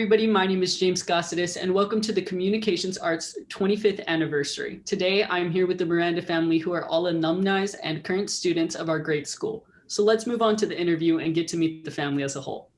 everybody. My name is James Gossidis, and welcome to the Communications Arts 25th anniversary. Today, I'm here with the Miranda family, who are all alumni and current students of our great school. So let's move on to the interview and get to meet the family as a whole.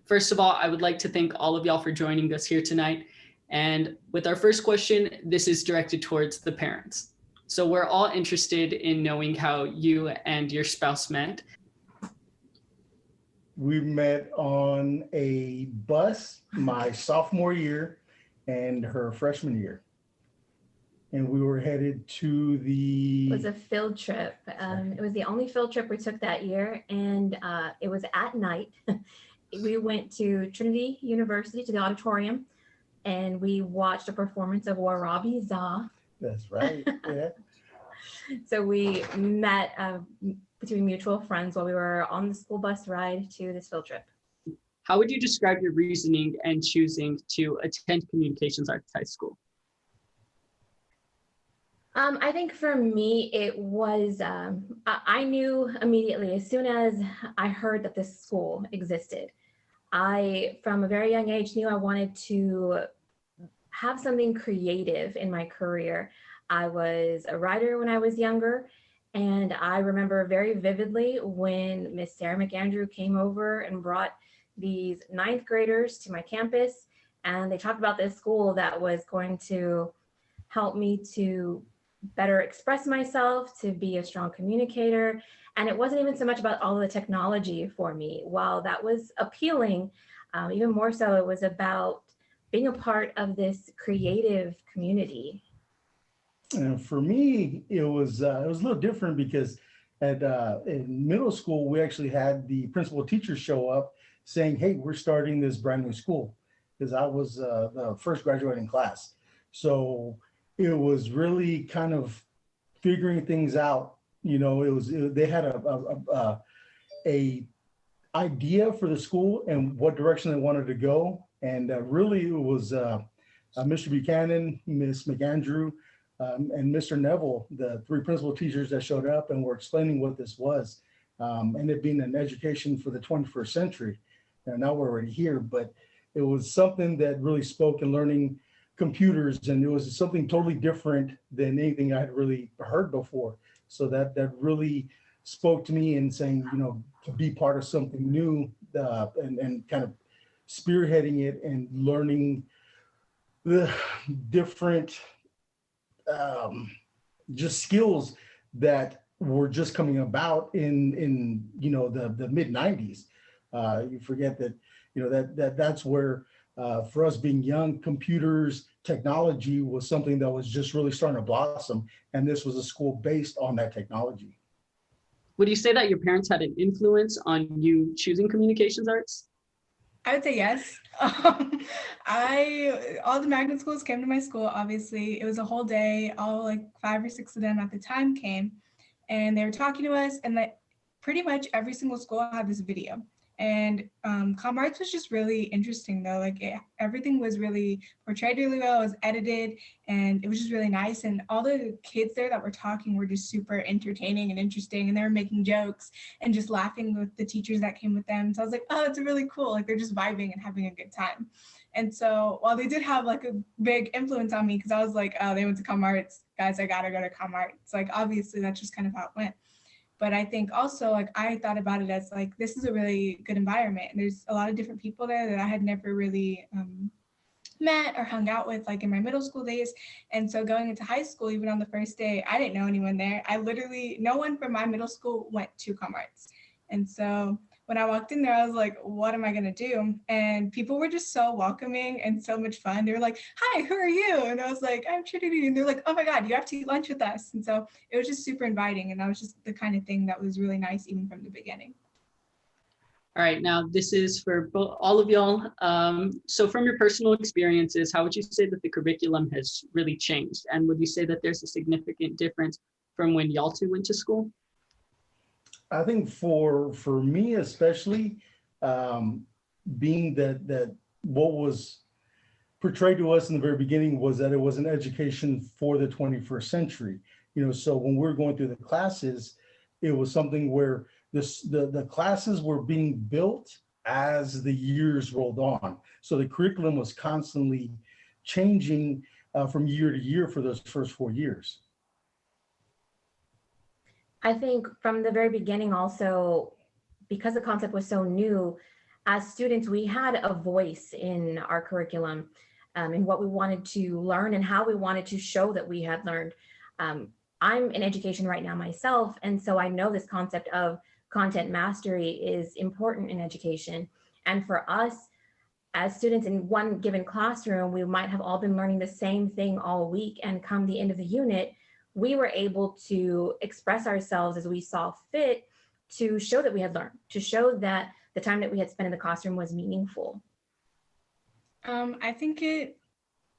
First of all, I would like to thank all of y'all for joining us here tonight. And with our first question, this is directed towards the parents. So we're all interested in knowing how you and your spouse met. We met on a bus my sophomore year and her freshman year. And we were headed to It was a field trip. It was the only field trip we took that year. And it was at night. We went to Trinity University, to the auditorium, and we watched a performance of Warabi Za. That's right, yeah. So we met between mutual friends while we were on the school bus ride to this field trip. How would you describe your reasoning and choosing to attend Communications Arts High School? I think for me, it was, I knew immediately as soon as I heard that this school existed. I, from a very young age, knew I wanted to have something creative in my career. I was a writer when I was younger, and I remember very vividly when Miss Sarah McAndrew came over and brought these ninth graders to my campus, and they talked about this school that was going to help me to better express myself, to be a strong communicator. And it wasn't even so much about all of the technology for me. While that was appealing, even more so, it was about being a part of this creative community. For me, it was a little different because in middle school, we actually had the principal teacher show up saying, hey, we're starting this brand new school, because I was the first graduating class. So it was really kind of figuring things out. You know, they had a idea for the school and what direction they wanted to go. And really it was Mr. Buchanan, Miss McAndrew, and Mr. Neville, the three principal teachers that showed up and were explaining what this was, and it being an education for the 21st century. And now we're already here, but it was something that really spoke in learning computers, and it was something totally different than anything I had really heard before. So that really spoke to me in saying, you know, to be part of something new and kind of spearheading it and learning the different just skills that were just coming about in you know, the mid 90s. You forget that, you know, that's where for us being young, computers, technology was something that was just really starting to blossom. And this was a school based on that technology. Would you say that your parents had an influence on you choosing communications arts? I would say yes. All the magnet schools came to my school, obviously. It was a whole day, all like 5 or 6 of them at the time came, and they were talking to us, and that pretty much every single school had this video. And Comm Arts was just really interesting though. Like everything was really portrayed really well, it was edited, and it was just really nice. And all the kids there that were talking were just super entertaining and interesting, and they were making jokes and just laughing with the teachers that came with them. So I was like, oh, it's really cool. Like they're just vibing and having a good time. And so while they did have like a big influence on me, because I was like, oh, they went to Comm Arts, guys, I gotta go to Comm Arts. Like obviously that's just kind of how it went. But I think also, like, I thought about it as like, this is a really good environment. And there's a lot of different people there that I had never really met or hung out with, like in my middle school days. And so going into high school, even on the first day, I didn't know anyone there. No one from my middle school went to Comm Arts. And so when I walked in there, I was like, what am I gonna do? And people were just so welcoming and so much fun. They were like, hi, who are you? And I was like, I'm Trinity. And they're like, oh my God, you have to eat lunch with us. And so it was just super inviting. And that was just the kind of thing that was really nice, even from the beginning. All right, now this is for all of y'all. So from your personal experiences, how would you say that the curriculum has really changed? And would you say that there's a significant difference from when y'all two went to school? I think for me especially, being that what was portrayed to us in the very beginning was that it was an education for the 21st century. You know, so when we were going through the classes, it was something where the classes were being built as the years rolled on. So the curriculum was constantly changing from year to year for those first 4 years. I think from the very beginning also, because the concept was so new, as students, we had a voice in our curriculum, in what we wanted to learn and how we wanted to show that we had learned. I'm in education right now myself, and so I know this concept of content mastery is important in education. And for us, as students in one given classroom, we might have all been learning the same thing all week, and come the end of the unit, we were able to express ourselves as we saw fit to show that we had learned, to show that the time that we had spent in the classroom was meaningful. I think it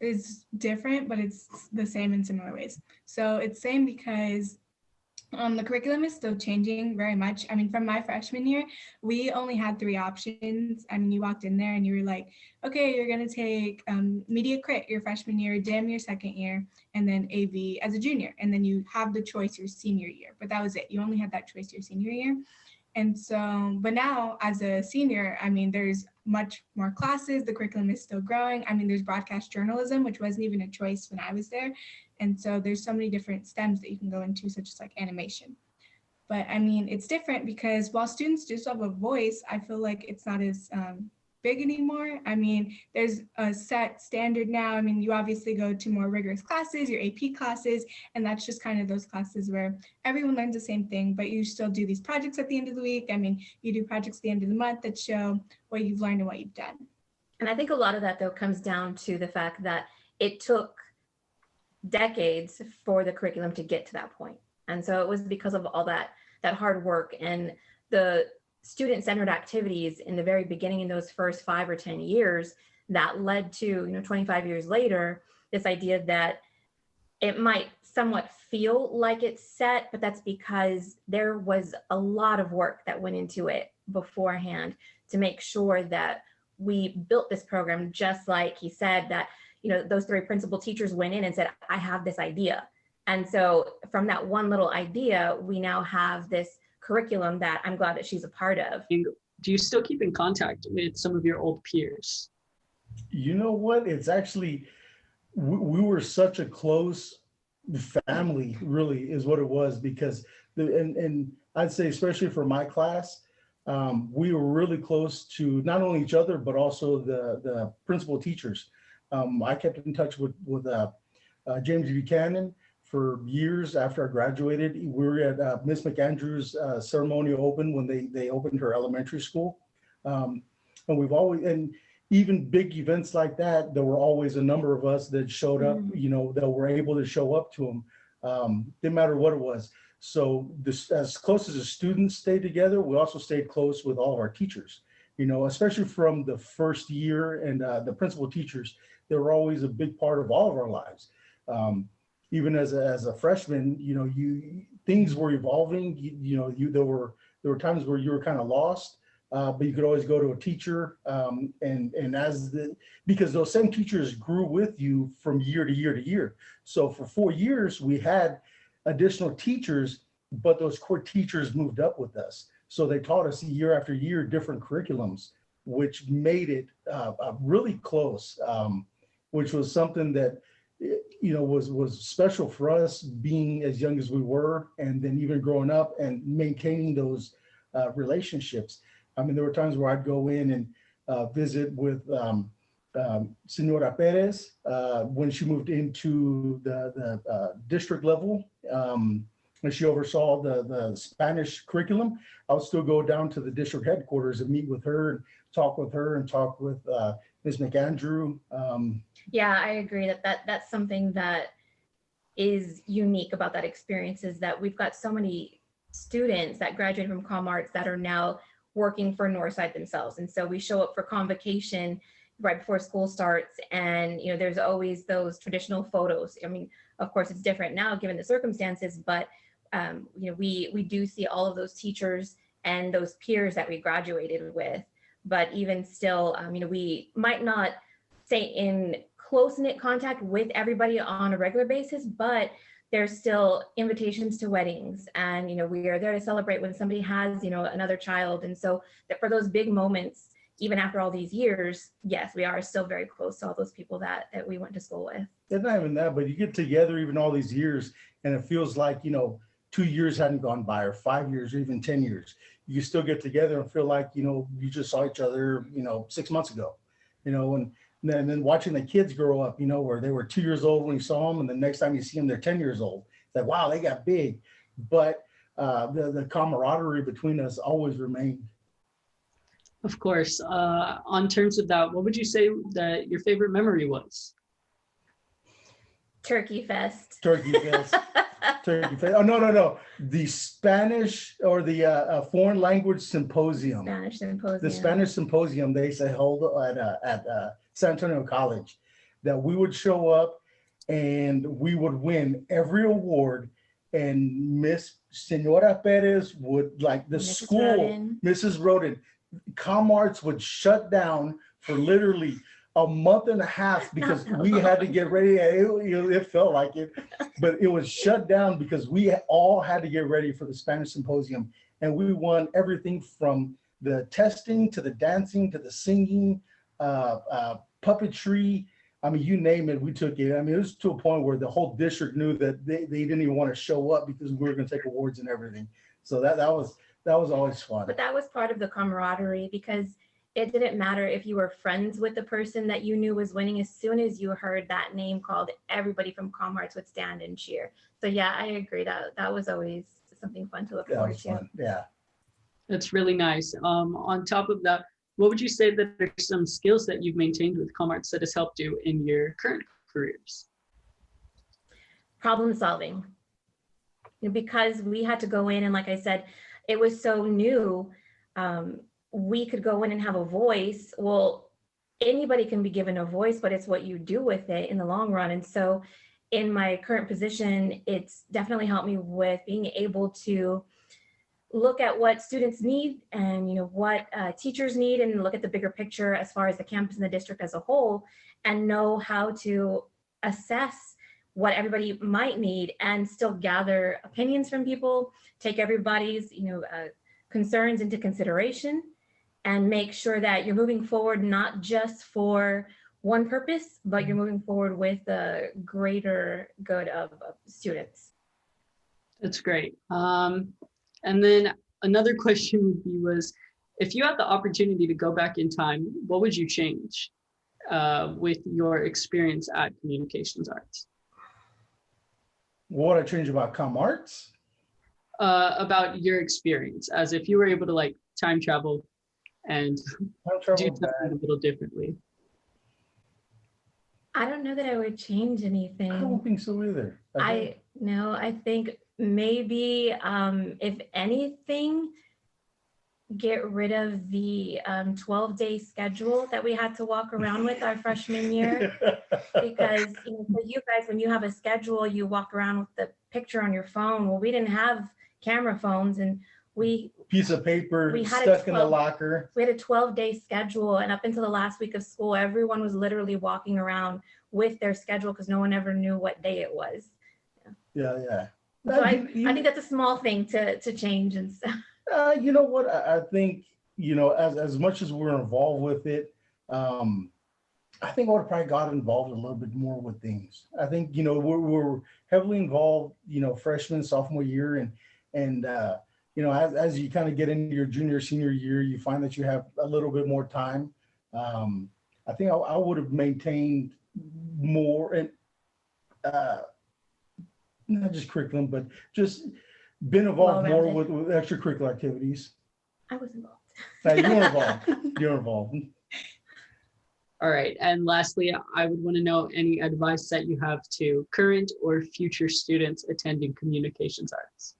is different, but it's the same in similar ways. So it's same because the curriculum is still changing very much. I mean, from my freshman year, we only had 3 options. I mean, you walked in there and you were like, okay, you're going to take media crit your freshman year, DIM your second year, and then AV as a junior. And then you have the choice your senior year. But that was it. You only had that choice your senior year. And so, but now as a senior, I mean, there's much more classes. The curriculum is still growing. I mean, there's broadcast journalism, which wasn't even a choice when I was there. And so there's so many different STEMs that you can go into, such as like animation. But I mean, it's different because while students do still have a voice, I feel like it's not as big anymore. I mean, there's a set standard now. I mean, you obviously go to more rigorous classes, your AP classes, and that's just kind of those classes where everyone learns the same thing, but you still do these projects at the end of the week. I mean, you do projects at the end of the month that show what you've learned and what you've done. And I think a lot of that, though, comes down to the fact that it took decades for the curriculum to get to that point. And so it was because of all that hard work and the student-centered activities in the very beginning, in those first 5 or 10 years, that led to, 25 years later, this idea that it might somewhat feel like it's set, but that's because there was a lot of work that went into it beforehand to make sure that we built this program, just like he said, that those 3 principal teachers went in and said, I have this idea. And so from that one little idea, we now have this curriculum that I'm glad that she's a part of. Do you still keep in contact with some of your old peers? You know what? It's actually, we were such a close family, really, is what it was, because, and I'd say, especially for my class, we were really close to not only each other, but also the principal teachers. I kept in touch with James Buchanan for years after I graduated. We were at Miss McAndrew's ceremonial open when they opened her elementary school. And we've always, and even big events like that, there were always a number of us that showed up, that were able to show up to them. Didn't matter what it was. So this, as close as the students stayed together, we also stayed close with all of our teachers, especially from the first year, and the principal teachers, they were always a big part of all of our lives. Even as a freshman, things were evolving. There were times where you were kind of lost, but you could always go to a teacher, because those same teachers grew with you from year to year to year. So for 4 years, we had additional teachers, but those core teachers moved up with us. So they taught us year after year different curriculums, which made it really close, which was something that was special for us, being as young as we were, and then even growing up and maintaining those relationships. I mean, there were times where I'd go in and visit with Senora Perez when she moved into the district level, and she oversaw the Spanish curriculum. I would still go down to the district headquarters and meet with her and talk with Ms. McAndrew. Yeah, I agree that's something that is unique about that experience, is that we've got so many students that graduated from Comm Arts that are now working for Northside themselves. And so we show up for convocation right before school starts, and there's always those traditional photos. I mean, of course, it's different now given the circumstances, but we do see all of those teachers and those peers that we graduated with. But even still, we might not stay in close-knit contact with everybody on a regular basis, but there's still invitations to weddings, and we are there to celebrate when somebody has another child. And so that for those big moments, even after all these years, yes, we are still very close to all those people that we went to school with. It's not even that, but you get together even all these years, and it feels like, 2 years hadn't gone by, or 5 years, or even 10 years. You still get together and feel like, you just saw each other, 6 months ago, and then watching the kids grow up, where they were 2 years old when you saw them, and the next time you see them, they're 10 years old. It's like, wow, they got big. But the camaraderie between us always remained. Of course. On terms of that, what would you say that your favorite memory was? Turkey Fest. Turkey Fest. Turkey Fest. Oh, no. The Spanish or the foreign language symposium. Spanish symposium. The Spanish symposium they say hold at San Antonio College, that we would show up and we would win every award, and Miss Senora Perez would, like, the Mrs. school, Roden. Mrs. Roden, Comm Arts would shut down for literally a month and a half because we had to get ready. It felt like it, but it was shut down because we all had to get ready for the Spanish symposium. And we won everything from the testing to the dancing to the singing, puppetry. I mean, you name it, we took it. I mean, it was to a point where the whole district knew that they didn't even want to show up because we were going to take awards and everything. So that was always fun. But that was part of the camaraderie, because it didn't matter if you were friends with the person that you knew was winning. As soon as you heard that name called, everybody from Comm Arts would stand and cheer. So yeah, I agree that was always something fun to look forward to. Fun. Yeah. That's really nice. On top of that, what would you say that are some skills that you've maintained with Comm Arts that has helped you in your current careers? Problem solving. Because we had to go in, and like I said, it was so new. We could go in and have a voice. Well, anybody can be given a voice, but it's what you do with it in the long run. And so in my current position, it's definitely helped me with being able to look at what students need and what teachers need, and look at the bigger picture as far as the campus and the district as a whole, and know how to assess what everybody might need and still gather opinions from people, take everybody's concerns into consideration, and make sure that you're moving forward not just for one purpose, but you're moving forward with the greater good of students. That's great. And then another question was, if you had the opportunity to go back in time, what would you change with your experience at Communications Arts? What would I change about Comm Arts? About your experience, as if you were able to time travel and do something a little differently. I don't know that I would change anything. I don't think so either. I think maybe if anything, get rid of the 12-day schedule that we had to walk around with our freshman year. Because for you guys, when you have a schedule, you walk around with the picture on your phone. Well, we didn't have camera phones, and piece of paper stuck in the locker. We had a 12-day schedule, and up until the last week of school, everyone was literally walking around with their schedule because no one ever knew what day it was. Yeah. So I think that's a small thing to change and stuff. You know what? I think, as much as we're involved with it, I think I would have probably got involved a little bit more with things. I think, we're heavily involved, freshman, sophomore year, and as you kind of get into your junior, senior year, you find that you have a little bit more time. I think I would have maintained more, and not just curriculum, but just been involved more with extracurricular activities. I was involved. You're involved. All right. And lastly, I would want to know any advice that you have to current or future students attending Communications Arts.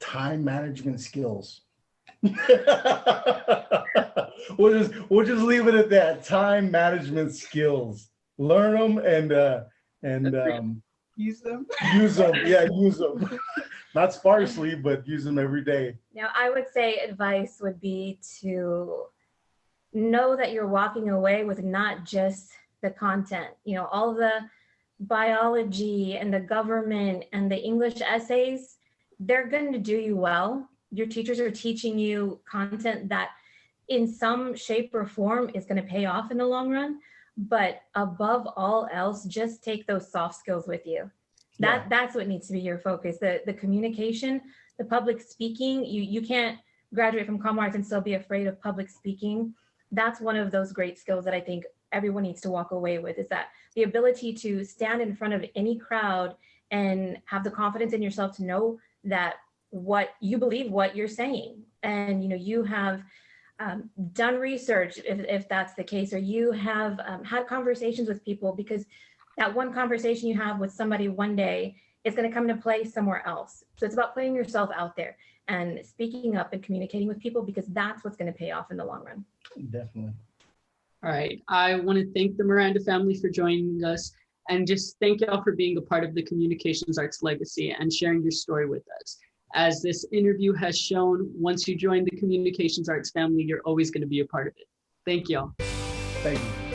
Time management skills. We'll just leave it at that. Time management skills. Learn them and use them. Use them. Yeah, use them. Not sparsely, but use them every day. Now, I would say advice would be to know that you're walking away with not just the content, all the biology and the government and the English essays, they're going to do you well. Your teachers are teaching you content that in some shape or form is going to pay off in the long run. But above all else, just take those soft skills with you. That's what needs to be your focus. The communication, the public speaking. You can't graduate from Comm Arts and still be afraid of public speaking. That's one of those great skills that I think everyone needs to walk away with, is that the ability to stand in front of any crowd and have the confidence in yourself to know that what you believe, what you're saying, and you have done research if that's the case, or you have had conversations with people, because that one conversation you have with somebody one day is going to come into play somewhere else. So it's about putting yourself out there and speaking up and communicating with people, because that's what's going to pay off in the long run. Definitely. All right. I want to thank the Miranda family for joining us, and just thank y'all for being a part of the Communications Arts legacy and sharing your story with us. As this interview has shown, once you join the Communications Arts family, you're always going to be a part of it. Thank y'all. Thank you.